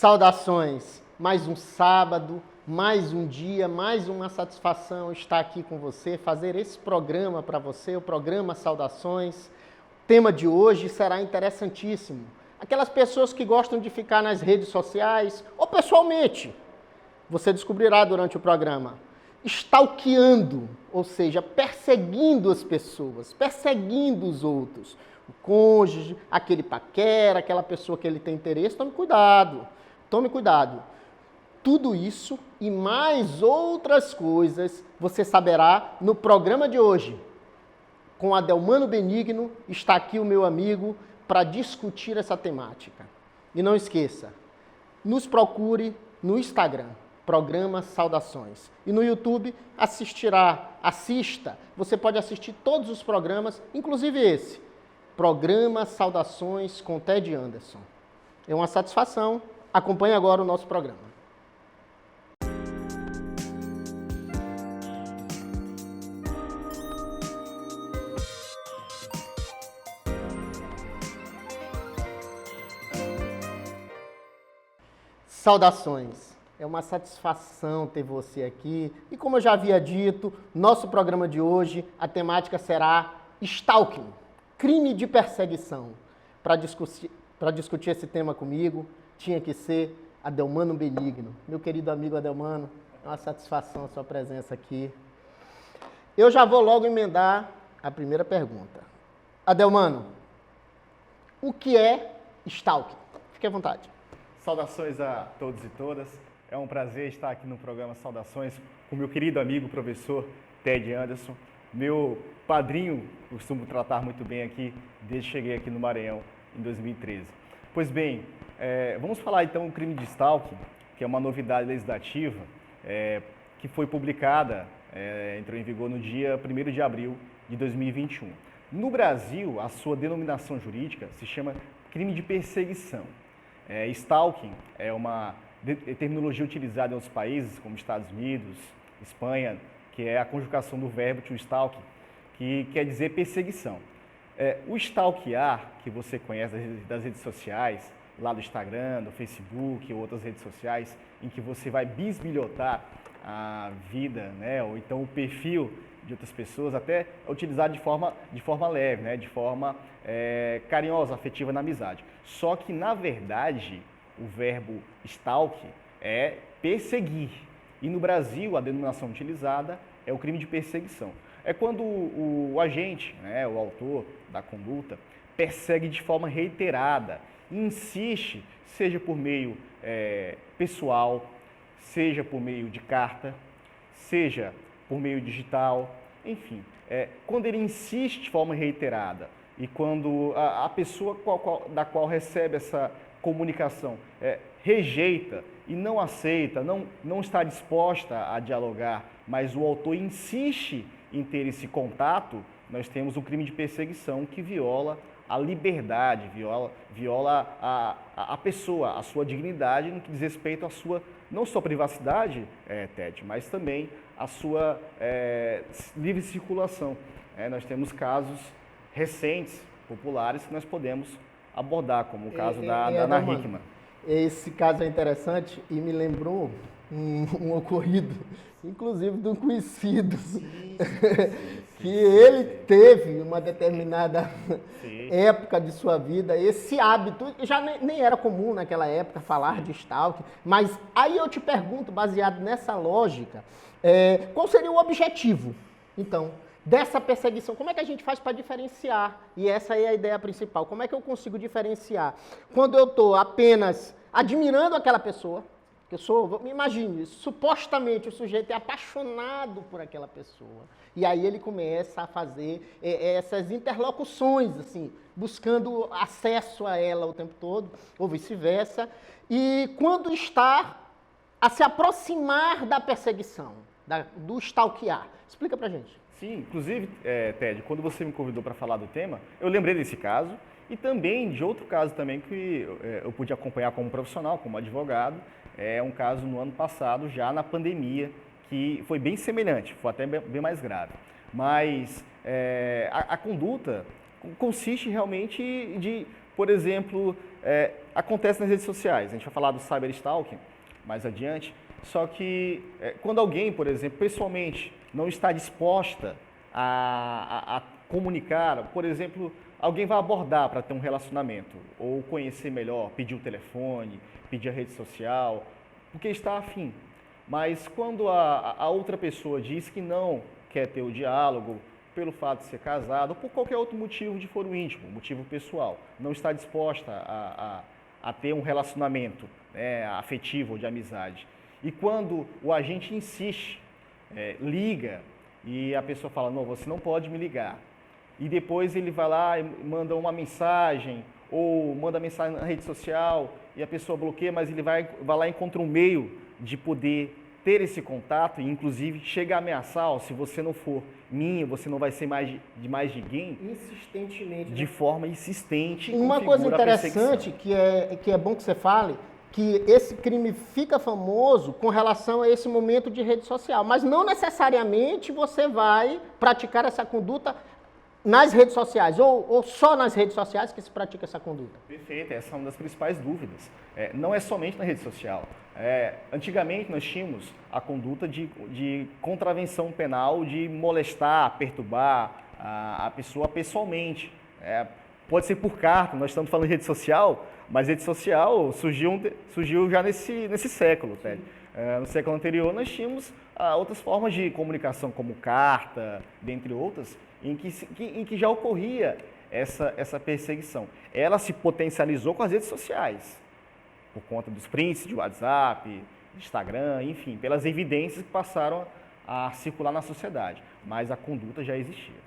Saudações, mais um sábado, mais um dia, mais uma satisfação estar aqui com você, fazer esse programa para você, o programa Saudações. O tema de hoje será interessantíssimo. Aquelas pessoas que gostam de ficar nas redes sociais ou pessoalmente, você descobrirá durante o programa, stalkeando, ou seja, perseguindo as pessoas, perseguindo os outros. O cônjuge, aquele paquera, aquela pessoa que ele tem interesse, tome cuidado. Tome cuidado. Tudo isso e mais outras coisas você saberá no programa de hoje. Com Adelmano Benigno, está aqui o meu amigo para discutir essa temática. E não esqueça, nos procure no Instagram, programa Saudações. E no YouTube assista. Você pode assistir todos os programas, inclusive esse, programa Saudações com Ted Anderson. É uma satisfação. Acompanhe agora o nosso programa. Saudações. É uma satisfação ter você aqui. E como eu já havia dito, nosso programa de hoje, a temática será stalking, crime de perseguição. Para discutir esse tema comigo, tinha que ser Adelmano Benigno. Meu querido amigo Adelmano, é uma satisfação a sua presença aqui. Eu já vou logo emendar a primeira pergunta. Adelmano, o que é stalking? Fique à vontade. Saudações a todos e todas. É um prazer estar aqui no programa Saudações com meu querido amigo professor Ted Anderson. Meu padrinho, costumo tratar muito bem aqui desde que cheguei aqui no Maranhão em 2013. Pois bem, vamos falar então do crime de stalking, que é uma novidade legislativa que foi publicada, entrou em vigor no dia 1º de abril de 2021. No Brasil, a sua denominação jurídica se chama crime de perseguição. Stalking é uma terminologia utilizada em outros países, como Estados Unidos, Espanha, que é a conjugação do verbo to stalk, que quer dizer perseguição. O stalkear, que você conhece das redes sociais, lá do Instagram, do Facebook ou outras redes sociais, em que você vai bisbilhotar a vida, né, ou então o perfil de outras pessoas, até é utilizado de forma leve, né, de forma carinhosa, afetiva na amizade. Só que, na verdade, o verbo stalk é perseguir. E no Brasil, a denominação utilizada é o crime de perseguição. É quando o agente, né, o autor da conduta, persegue de forma reiterada, insiste, seja por meio pessoal, seja por meio de carta, seja por meio digital, enfim. Quando ele insiste de forma reiterada e quando a pessoa da qual recebe essa comunicação rejeita e não aceita, não está disposta a dialogar, mas o autor insiste em ter esse contato, nós temos o crime de perseguição que viola a liberdade, viola a pessoa, a sua dignidade no que diz respeito à sua, não só privacidade, Ted, mas também a sua livre circulação. Nós temos casos recentes, populares, que nós podemos abordar, como o caso da Ana Hickman. Esse caso é interessante e me lembrou um ocorrido, inclusive de um conhecido, que ele teve uma determinada época de sua vida, esse hábito, já nem era comum naquela época falar de stalking, mas aí eu te pergunto, baseado nessa lógica, qual seria o objetivo, então, dessa perseguição? Como é que a gente faz para diferenciar? E essa é a ideia principal. Como é que eu consigo diferenciar? Quando eu estou apenas admirando aquela pessoa, imagine, supostamente o sujeito é apaixonado por aquela pessoa. E aí ele começa a fazer essas interlocuções, assim, buscando acesso a ela o tempo todo, ou vice-versa. E quando está a se aproximar da perseguição, do stalkear. Explica pra gente. Sim, inclusive, Ted, quando você me convidou para falar do tema, eu lembrei desse caso e também de outro caso também que eu pude acompanhar como profissional, como advogado. É um caso no ano passado, já na pandemia, que foi bem semelhante, foi até bem mais grave. Mas a conduta consiste realmente de, por exemplo, acontece nas redes sociais. A gente vai falar do cyberstalking mais adiante. Só que quando alguém, por exemplo, pessoalmente não está disposta a comunicar, por exemplo, alguém vai abordar para ter um relacionamento, ou conhecer melhor, pedir o telefone, pedir a rede social, porque está afim. Mas quando a outra pessoa diz que não quer ter o diálogo, pelo fato de ser casado, ou por qualquer outro motivo de foro íntimo, motivo pessoal, não está disposta a ter um relacionamento afetivo ou de amizade. E quando o agente insiste, liga, e a pessoa fala, não, você não pode me ligar. E depois ele vai lá e manda uma mensagem, ou manda mensagem na rede social, e a pessoa bloqueia, mas ele vai lá e encontra um meio de poder ter esse contato, e inclusive chega a ameaçar, ó, se você não for minha, você não vai ser de mais ninguém. Insistentemente. De forma insistente. Uma coisa interessante que é bom que você fale, que esse crime fica famoso com relação a esse momento de rede social, mas não necessariamente você vai praticar essa conduta nas redes sociais, ou só nas redes sociais que se pratica essa conduta. Perfeito, essa é uma das principais dúvidas. Não é somente na rede social. Antigamente nós tínhamos a conduta de contravenção penal de molestar, perturbar a pessoa pessoalmente. Pode ser por carta, nós estamos falando de rede social, mas rede social surgiu já nesse século. No século anterior nós tínhamos outras formas de comunicação, como carta, dentre outras, em que já ocorria essa perseguição. Ela se potencializou com as redes sociais, por conta dos prints de WhatsApp, de Instagram, enfim, pelas evidências que passaram a circular na sociedade, mas a conduta já existia.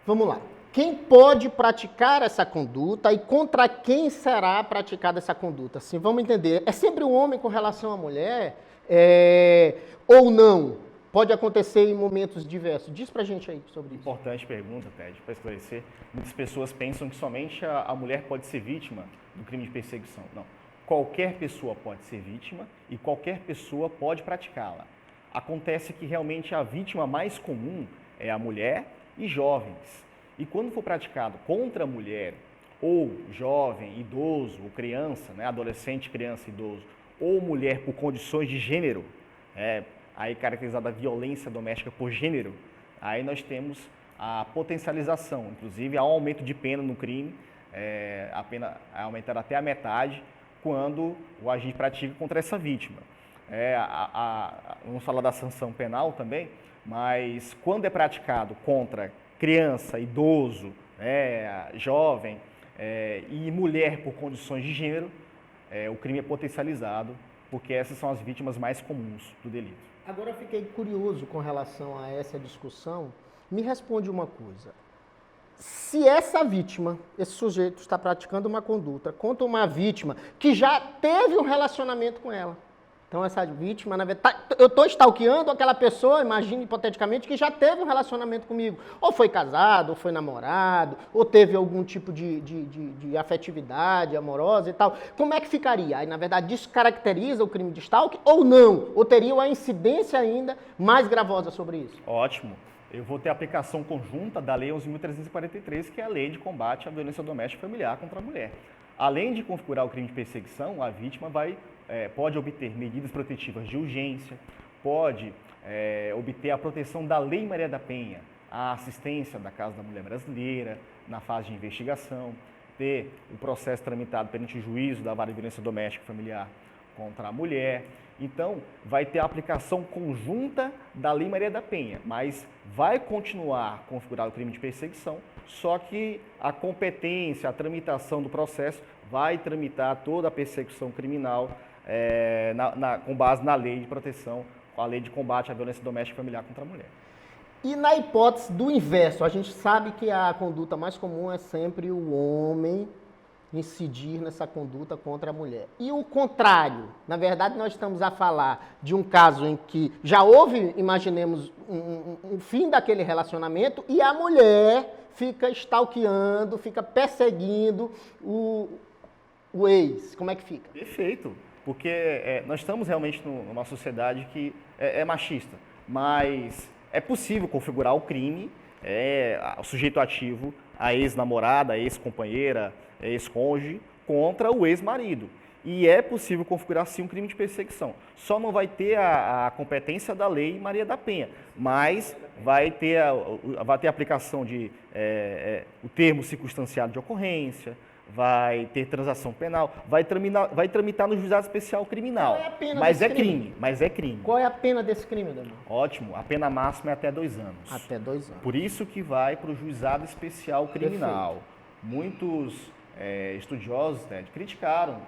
Vamos lá. Quem pode praticar essa conduta e contra quem será praticada essa conduta? Assim, vamos entender. É sempre o homem com relação à mulher ou não? Pode acontecer em momentos diversos. Diz pra gente aí sobre isso. Importante pergunta, Ted, para esclarecer. Muitas pessoas pensam que somente a mulher pode ser vítima do crime de perseguição. Não. Qualquer pessoa pode ser vítima e qualquer pessoa pode praticá-la. Acontece que realmente a vítima mais comum é a mulher e jovens. E quando for praticado contra a mulher, ou jovem, idoso, ou criança, adolescente, criança, idoso, ou mulher por condições de gênero, aí caracterizada a violência doméstica por gênero, aí nós temos a potencialização, inclusive há um aumento de pena no crime, a pena é aumentada até a metade, quando o agente pratica contra essa vítima. Vamos falar da sanção penal também, mas quando é praticado contra criança, idoso, jovem e mulher por condições de gênero, o crime é potencializado, porque essas são as vítimas mais comuns do delito. Agora eu fiquei curioso com relação a essa discussão. Me responde uma coisa. Se essa vítima, esse sujeito está praticando uma conduta contra uma vítima que já teve um relacionamento com ela, então essa vítima, na verdade, eu estou stalkeando aquela pessoa, imagine hipoteticamente, que já teve um relacionamento comigo. Ou foi casado, ou foi namorado, ou teve algum tipo de afetividade amorosa e tal. Como é que ficaria? Aí, na verdade, descaracteriza o crime de stalking ou não? Ou teria uma incidência ainda mais gravosa sobre isso? Ótimo. Eu vou ter a aplicação conjunta da Lei 11.343, que é a Lei de Combate à Violência Doméstica e Familiar contra a Mulher. Além de configurar o crime de perseguição, a vítima pode obter medidas protetivas de urgência, pode obter a proteção da Lei Maria da Penha, a assistência da Casa da Mulher Brasileira na fase de investigação, ter o processo tramitado perante o juízo da Vara de Violência Doméstica e Familiar contra a mulher. Então, vai ter a aplicação conjunta da Lei Maria da Penha, mas vai continuar configurado o crime de perseguição, só que a competência, a tramitação do processo vai tramitar toda a persecução criminal com base na lei de proteção, a lei de combate à violência doméstica e familiar contra a mulher. E na hipótese do inverso, a gente sabe que a conduta mais comum é sempre o homem incidir nessa conduta contra a mulher. E o contrário, na verdade nós estamos a falar de um caso em que já houve, imaginemos, um fim daquele relacionamento e a mulher fica stalkeando, fica perseguindo o ex. Como é que fica? Perfeito, porque nós estamos realmente numa sociedade que é machista, mas é possível configurar o crime, o sujeito ativo, a ex-namorada, a ex-companheira, ex-cônjuge, contra o ex-marido. E é possível configurar, sim, um crime de perseguição. Só não vai ter a competência da Lei Maria da Penha, mas vai ter a aplicação de o termo circunstanciado de ocorrência, vai ter transação penal, vai tramitar no juizado especial criminal. Qual é a pena mas desse é crime, mas é crime. Qual é a pena desse crime, Ademar? Ótimo, a pena máxima é até 2 anos. Até 2 anos. Por isso que vai para o juizado especial criminal. Muitos estudiosos, né, criticaram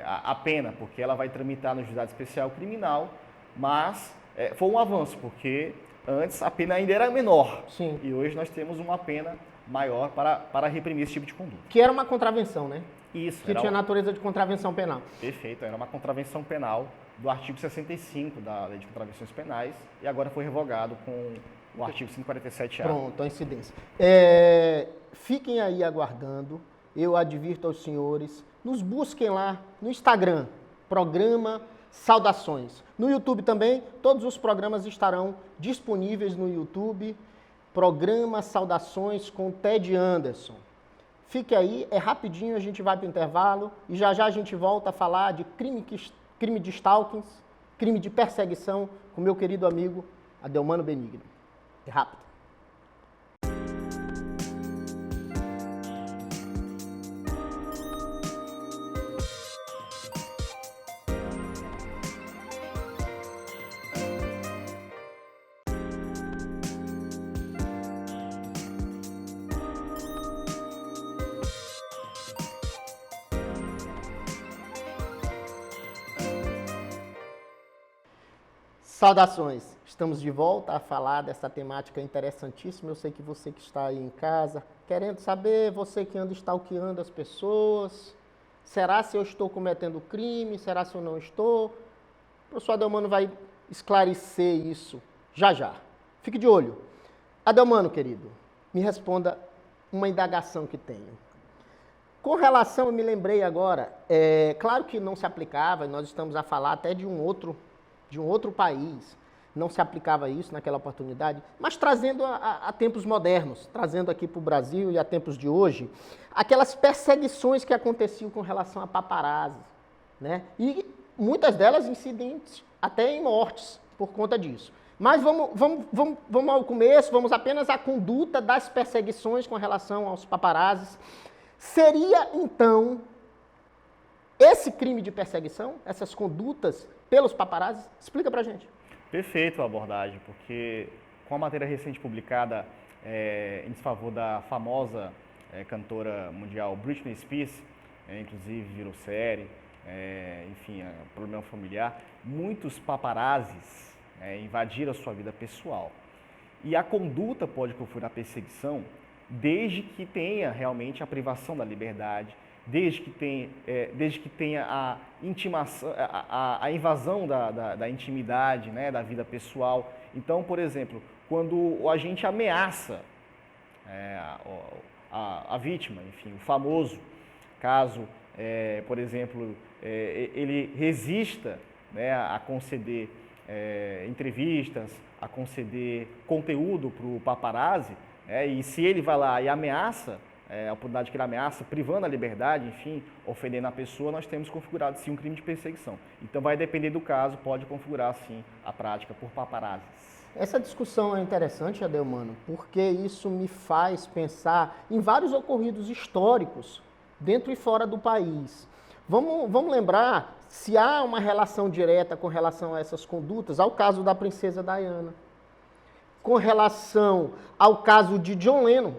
a pena, porque ela vai tramitar no juizado especial criminal, mas foi um avanço, porque antes a pena ainda era menor. Sim. E hoje nós temos uma pena maior para reprimir esse tipo de conduta. Que era uma contravenção, né? Isso. Que tinha natureza de contravenção penal. Perfeito, era uma contravenção penal do artigo 65 da Lei de Contravenções Penais e agora foi revogado com o artigo 147A. Pronto, a incidência. Fiquem aí aguardando, eu advirto aos senhores, nos busquem lá no Instagram, programa Saudações. No YouTube também, todos os programas estarão disponíveis no YouTube, programa Saudações com Ted Anderson. Fique aí, é rapidinho, a gente vai para o intervalo e já já a gente volta a falar de crime de stalking, crime de perseguição com meu querido amigo Adelmano Benigno. É rápido. Saudações! Estamos de volta a falar dessa temática interessantíssima. Eu sei que você que está aí em casa, querendo saber, você que anda stalkeando as pessoas, será se eu estou cometendo crime? Será se eu não estou? O professor Adelmano vai esclarecer isso já já. Fique de olho. Adelmano, querido, me responda uma indagação que tenho. Com relação, eu me lembrei agora, claro que não se aplicava, nós estamos a falar até de um outro país, não se aplicava isso naquela oportunidade, mas trazendo a tempos modernos, trazendo aqui para o Brasil e a tempos de hoje, aquelas perseguições que aconteciam com relação a paparazzi, né? E muitas delas incidentes até em mortes por conta disso. Mas vamos ao começo, vamos apenas à conduta das perseguições com relação aos paparazzis. Seria, então, esse crime de perseguição, essas condutas pelos paparazzis? Explica pra gente. Perfeito a abordagem, porque com a matéria recente publicada em desfavor da famosa cantora mundial Britney Spears, inclusive virou série, enfim, problema familiar, muitos paparazzis invadiram a sua vida pessoal. E a conduta pode configurar perseguição desde que tenha realmente a privação da liberdade, desde que tenha a intimação, a invasão da intimidade, né, da vida pessoal. Então, por exemplo, quando o agente ameaça a vítima, enfim, o famoso caso, por exemplo, ele resista, né, a conceder entrevistas, a conceder conteúdo para o paparazzi, e se ele vai lá e ameaça, a oportunidade que ele ameaça, privando a liberdade, enfim, ofendendo a pessoa, nós temos configurado, sim, um crime de perseguição. Então, vai depender do caso, pode configurar, sim, a prática por paparazzis. Essa discussão é interessante, Adelmano, porque isso me faz pensar em vários ocorridos históricos, dentro e fora do país. Vamos lembrar se há uma relação direta com relação a essas condutas, ao caso da princesa Diana, com relação ao caso de John Lennon,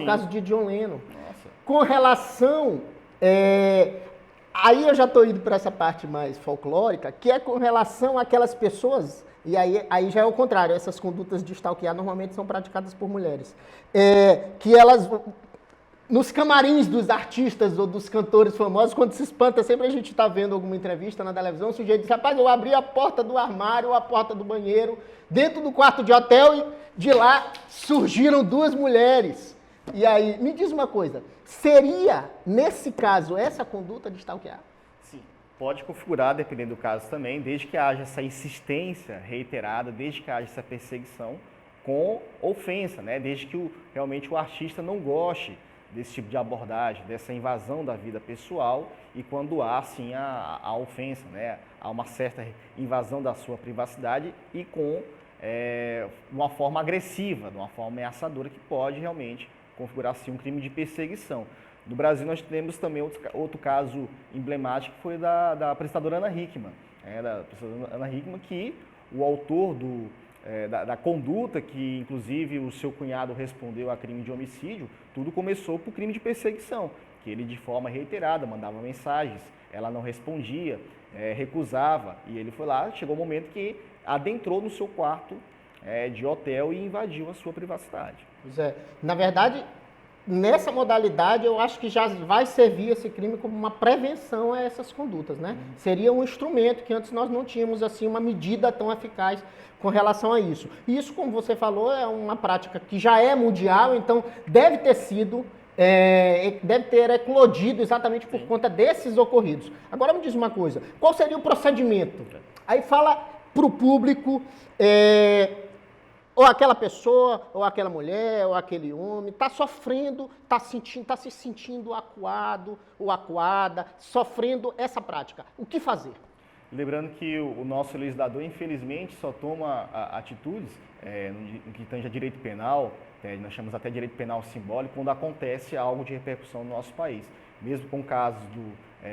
caso de John Lennon. Nossa. Com relação, aí eu já estou indo para essa parte mais folclórica, que é com relação àquelas pessoas, e aí já é o contrário, essas condutas de stalkear normalmente são praticadas por mulheres, que elas, nos camarins dos artistas ou dos cantores famosos, quando se espanta, sempre a gente está vendo alguma entrevista na televisão, o sujeito diz, rapaz, eu abri a porta do armário, a porta do banheiro, dentro do quarto de hotel, e de lá surgiram 2 mulheres. E aí, me diz uma coisa, seria, nesse caso, essa conduta de stalkear? Sim, pode configurar, dependendo do caso também, desde que haja essa insistência reiterada, desde que haja essa perseguição com ofensa, né? Desde que realmente o artista não goste desse tipo de abordagem, dessa invasão da vida pessoal e quando há, sim, a ofensa, né? Há uma certa invasão da sua privacidade e com uma forma agressiva, de uma forma ameaçadora que pode realmente configurar, sim, um crime de perseguição. No Brasil, nós temos também outro caso emblemático, que foi da apresentadora Ana Hickman. Da apresentadora Ana Hickman, que o autor da conduta, que inclusive o seu cunhado respondeu a crime de homicídio, tudo começou por crime de perseguição, que ele de forma reiterada mandava mensagens, ela não respondia, recusava, e ele foi lá, chegou um momento que adentrou no seu quarto de hotel e invadiu a sua privacidade. Pois é. Na verdade, nessa modalidade, eu acho que já vai servir esse crime como uma prevenção a essas condutas, né? Seria um instrumento que antes nós não tínhamos, assim, uma medida tão eficaz com relação a isso. E isso, como você falou, é uma prática que já é mundial, então deve ter sido, deve ter eclodido exatamente por conta desses ocorridos. Agora me diz uma coisa, qual seria o procedimento? Aí fala para o público, ou aquela pessoa, ou aquela mulher, ou aquele homem, está sofrendo, está se sentindo acuado ou acuada, sofrendo essa prática. O que fazer? Lembrando que o nosso legislador, infelizmente, só toma atitudes no que tange a direito penal, nós chamamos até direito penal simbólico, quando acontece algo de repercussão no nosso país. Mesmo com casos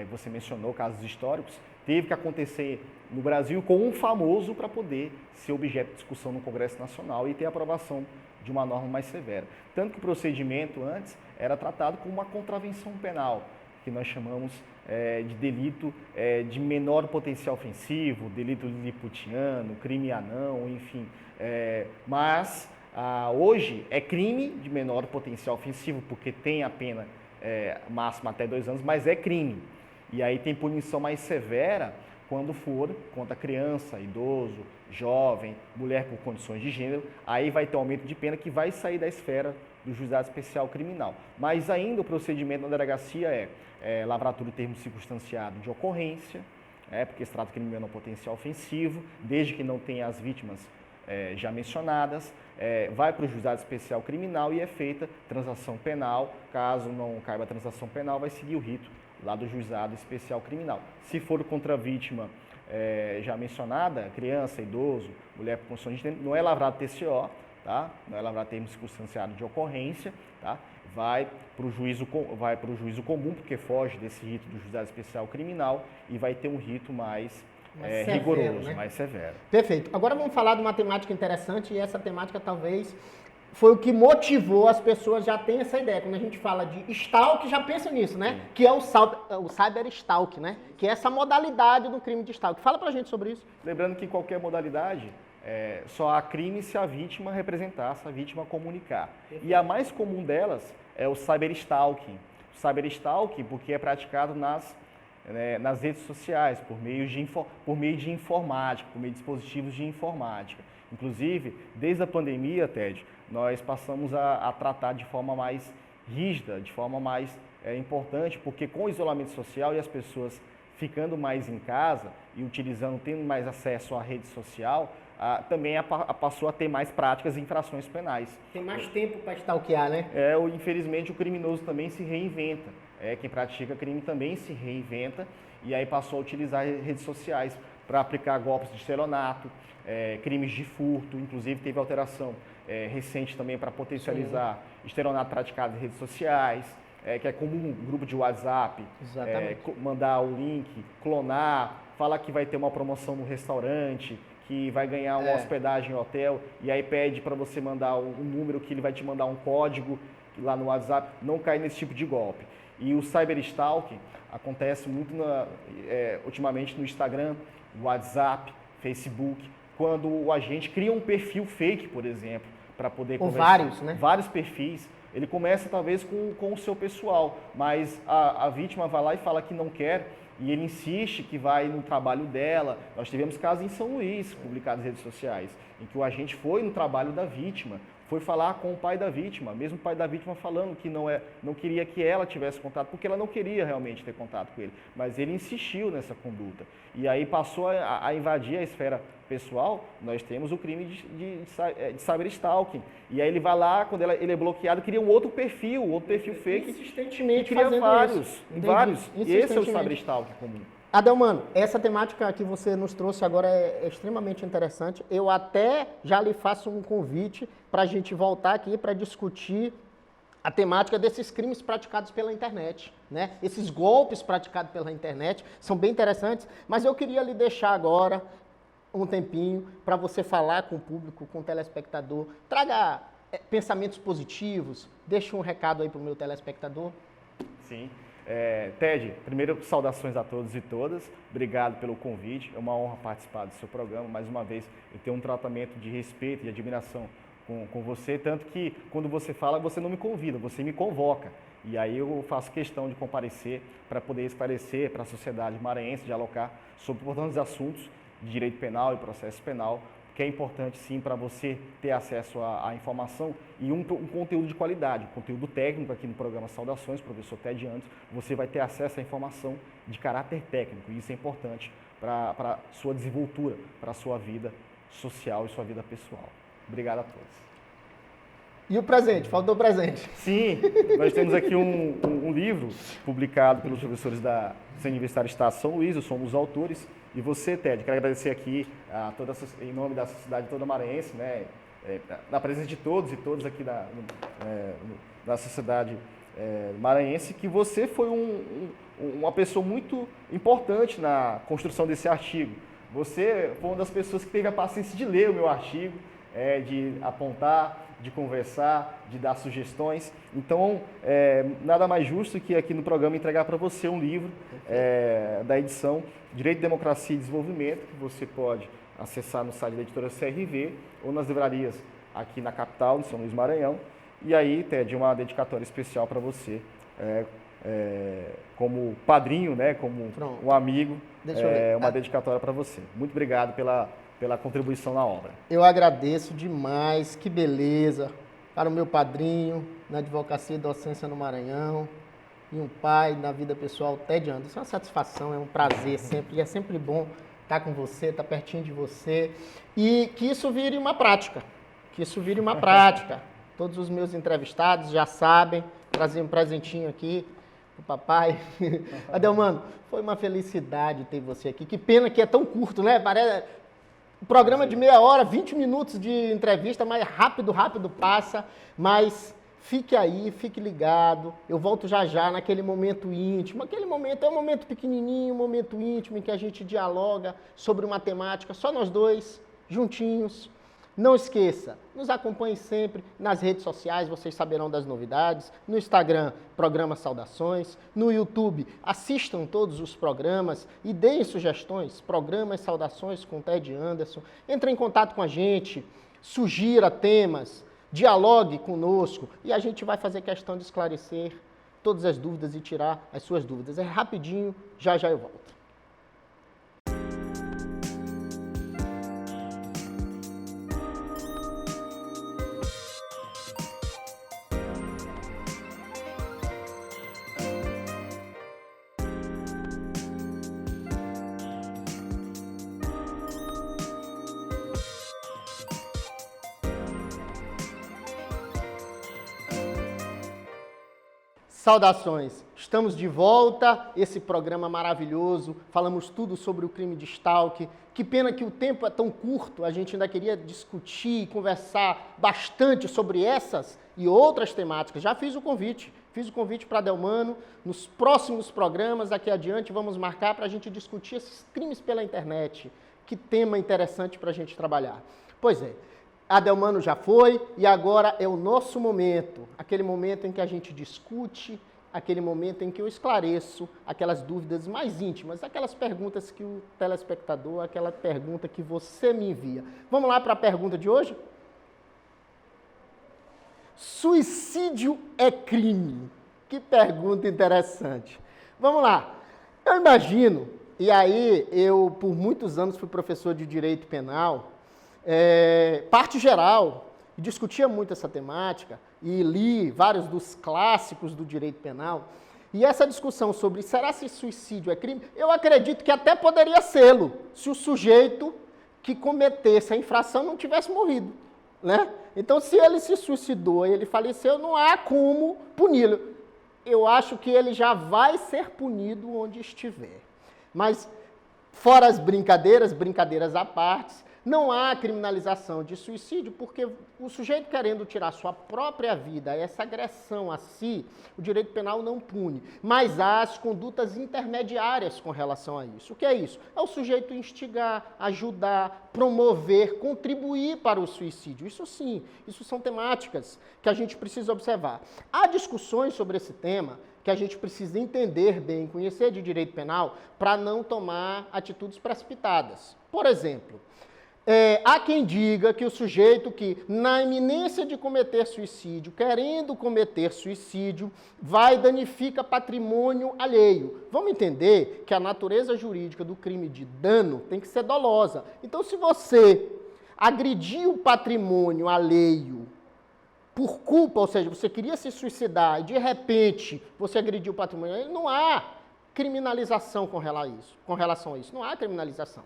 você mencionou, casos históricos, teve que acontecer no Brasil com um famoso para poder ser objeto de discussão no Congresso Nacional e ter aprovação de uma norma mais severa. Tanto que o procedimento antes era tratado como uma contravenção penal, que nós chamamos de delito de menor potencial ofensivo, delito liliputiano, crime anão, enfim. Mas hoje é crime de menor potencial ofensivo, porque tem a pena máxima até 2 anos, mas é crime. E aí tem punição mais severa quando for contra criança, idoso, jovem, mulher por condições de gênero, aí vai ter um aumento de pena que vai sair da esfera do juizado especial criminal. Mas ainda o procedimento na delegacia lavratura do termo circunstanciado de ocorrência, porque se trata de crime de menor potencial ofensivo, desde que não tenha as vítimas já mencionadas, vai para o juizado especial criminal e é feita transação penal. Caso não caiba a transação penal, vai seguir o rito lá do juizado especial criminal. Se for contra a vítima já mencionada, criança, idoso, mulher por condições de gênero, não é lavrado TCO, tá? Não é lavrado termo circunstanciado de ocorrência, tá? Vai para o juízo comum, porque foge desse rito do juizado especial criminal e vai ter um rito mais severo, rigoroso, né? Mais severo. Perfeito. Agora vamos falar de uma temática interessante e essa temática talvez foi o que motivou as pessoas já terem essa ideia. Quando a gente fala de stalk, já pensa nisso, né? Sim. Que é o cyber stalk, né? Que é essa modalidade do crime de stalk. Fala pra gente sobre isso. Lembrando que qualquer modalidade, só há crime se a vítima representar, se a vítima comunicar. Perfeito. E a mais comum delas é o cyber stalking. O cyber stalking porque é praticado nas redes sociais, por meio de informática, por meio de dispositivos de informática. Inclusive, desde a pandemia, Ted, nós passamos a tratar de forma mais rígida, de forma mais importante, porque com o isolamento social e as pessoas ficando mais em casa e tendo mais acesso à rede social, também passou a ter mais práticas e infrações penais. Tem mais tempo para stalkear, né? Infelizmente, o criminoso também se reinventa. Quem pratica crime também se reinventa e aí passou a utilizar redes sociais para aplicar golpes de estelionato, crimes de furto, inclusive teve alteração recente também para potencializar estelionato praticado em redes sociais, que é comum um grupo de WhatsApp, mandar o link, clonar, falar que vai ter uma promoção no restaurante, que vai ganhar uma hospedagem em hotel, e aí pede para você mandar um número que ele vai te mandar um código lá no WhatsApp, não cair nesse tipo de golpe. E o cyberstalking acontece muito ultimamente no Instagram, WhatsApp, Facebook, quando o agente cria um perfil fake, por exemplo, para poder conversar. Vários, né? Vários perfis. Ele começa talvez com o seu pessoal, mas a vítima vai lá e fala que não quer e ele insiste que vai no trabalho dela. Nós tivemos casos em São Luís, publicados nas redes sociais, em que o agente foi no trabalho da vítima, foi falar com o pai da vítima, mesmo o pai da vítima falando que não queria que ela tivesse contato, porque ela não queria realmente ter contato com ele, mas ele insistiu nessa conduta. E aí passou a invadir a esfera pessoal, nós temos o crime de cyberstalking. E aí ele vai lá, quando ele é bloqueado, cria um outro perfil fake, Insistentemente que cria fazendo vários, isso. vários. E esse é o Insistentemente. cyberstalking comum. Adelmano, essa temática que você nos trouxe agora é extremamente interessante. Eu até já lhe faço um convite para a gente voltar aqui para discutir a temática desses crimes praticados pela internet, né? Esses golpes praticados pela internet são bem interessantes, mas eu queria lhe deixar agora um tempinho para você falar com o público, com o telespectador. Traga pensamentos positivos, deixa um recado aí para o meu telespectador. Sim. Ted, primeiro, saudações a todos e todas. Obrigado pelo convite. É uma honra participar do seu programa. Mais uma vez, eu tenho um tratamento de respeito e admiração com você, tanto que quando você fala, você não me convida, você me convoca. E aí eu faço questão de comparecer para poder esclarecer para a sociedade maranhense, dialogar sobre importantes assuntos de direito penal e processo penal, que é importante sim para você ter acesso à informação e um conteúdo de qualidade, um conteúdo técnico aqui no programa Saudações, professor Ted Anderson, você vai ter acesso à informação de caráter técnico e isso é importante para a sua desenvoltura, para a sua vida social e sua vida pessoal. Obrigado a todos. E o presente? Faltou o presente. Sim, nós temos aqui um livro publicado pelos professores da Universidade Estado de São Luís, nós somos os autores. E você, Ted, quero agradecer aqui em nome da sociedade toda maranhense, né, na presença de todos e todas aqui da sociedade maranhense, que você foi uma pessoa muito importante na construção desse artigo. Você foi uma das pessoas que teve a paciência de ler o meu artigo, de apontar, de conversar, de dar sugestões. Então, nada mais justo que aqui no programa entregar para você um livro da edição Direito, Democracia e Desenvolvimento, que você pode acessar no site da editora CRV ou nas livrarias aqui na capital, no São Luís Maranhão. E aí, Ted, uma dedicatória especial para você, como padrinho, né, como um amigo, uma dedicatória para você. Muito obrigado pela contribuição na obra. Eu agradeço demais, que beleza, para o meu padrinho na Advocacia e Docência no Maranhão e um pai na vida pessoal, Ted Anderson. É uma satisfação, é um prazer sempre, e é sempre bom estar com você, estar pertinho de você e que isso vire uma prática, Todos os meus entrevistados já sabem, trazer um presentinho aqui pro papai. Adelmano, foi uma felicidade ter você aqui. Que pena que é tão curto, né? Parece programa de meia hora, 20 minutos de entrevista, mas rápido passa. Mas fique aí, fique ligado. Eu volto já naquele momento íntimo. Aquele momento é um momento pequenininho, um momento íntimo em que a gente dialoga sobre uma temática, só nós dois, juntinhos. Não esqueça, nos acompanhe sempre nas redes sociais, vocês saberão das novidades. No Instagram, programa Saudações. No YouTube, assistam todos os programas e deem sugestões. Programas Saudações com Ted Anderson. Entre em contato com a gente, sugira temas, dialogue conosco e a gente vai fazer questão de esclarecer todas as dúvidas e tirar as suas dúvidas. É rapidinho, já eu volto. Saudações, estamos de volta, esse programa maravilhoso, falamos tudo sobre o crime de stalking. Que pena que o tempo é tão curto, a gente ainda queria discutir e conversar bastante sobre essas e outras temáticas. Já fiz o convite para Adelmano, nos próximos programas, daqui adiante, vamos marcar para a gente discutir esses crimes pela internet. Que tema interessante para a gente trabalhar. Pois é. Adelmano já foi e agora é o nosso momento, aquele momento em que a gente discute, aquele momento em que eu esclareço aquelas dúvidas mais íntimas, aquelas perguntas que o telespectador, aquela pergunta que você me envia. Vamos lá para a pergunta de hoje? Suicídio é crime? Que pergunta interessante. Vamos lá. Eu imagino, e aí eu por muitos anos fui professor de direito penal, parte geral, e discutia muito essa temática, e li vários dos clássicos do direito penal, e essa discussão sobre será se suicídio é crime, eu acredito que até poderia sê-lo, se o sujeito que cometesse a infração não tivesse morrido, né? Então, se ele se suicidou e ele faleceu, não há como puni-lo. Eu acho que ele já vai ser punido onde estiver. Mas, fora as brincadeiras à parte, não há criminalização de suicídio, porque o sujeito querendo tirar sua própria vida, essa agressão a si, o direito penal não pune. Mas há as condutas intermediárias com relação a isso. O que é isso? É o sujeito instigar, ajudar, promover, contribuir para o suicídio. Isso sim, isso são temáticas que a gente precisa observar. Há discussões sobre esse tema que a gente precisa entender bem, conhecer de direito penal, para não tomar atitudes precipitadas. Por exemplo, há quem diga que o sujeito que, na iminência de cometer suicídio, querendo cometer suicídio, vai e danifica patrimônio alheio. Vamos entender que a natureza jurídica do crime de dano tem que ser dolosa. Então, se você agredir o patrimônio alheio por culpa, ou seja, você queria se suicidar e, de repente, você agrediu o patrimônio alheio, não há criminalização com relação a isso. Não há criminalização.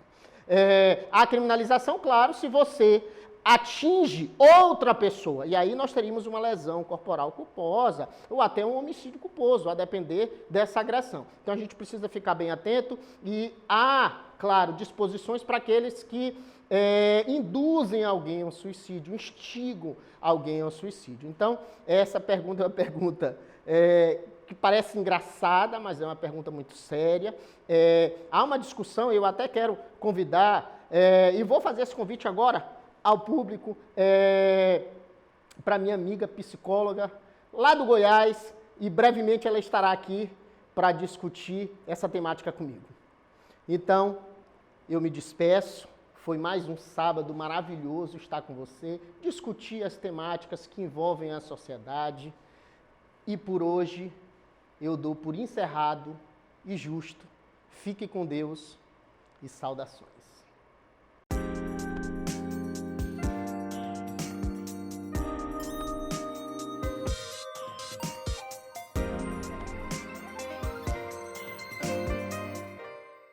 A criminalização, claro, se você atinge outra pessoa, e aí nós teríamos uma lesão corporal culposa ou até um homicídio culposo, a depender dessa agressão. Então a gente precisa ficar bem atento e há, claro, disposições para aqueles que induzem alguém ao suicídio, instigam alguém ao suicídio. Então, essa pergunta é uma pergunta que parece engraçada, mas é uma pergunta muito séria. Há uma discussão, eu até quero convidar, e vou fazer esse convite agora ao público, para minha amiga psicóloga lá do Goiás, e brevemente ela estará aqui para discutir essa temática comigo. Então, eu me despeço, foi mais um sábado maravilhoso estar com você, discutir as temáticas que envolvem a sociedade, e por hoje eu dou por encerrado e justo. Fique com Deus e saudações.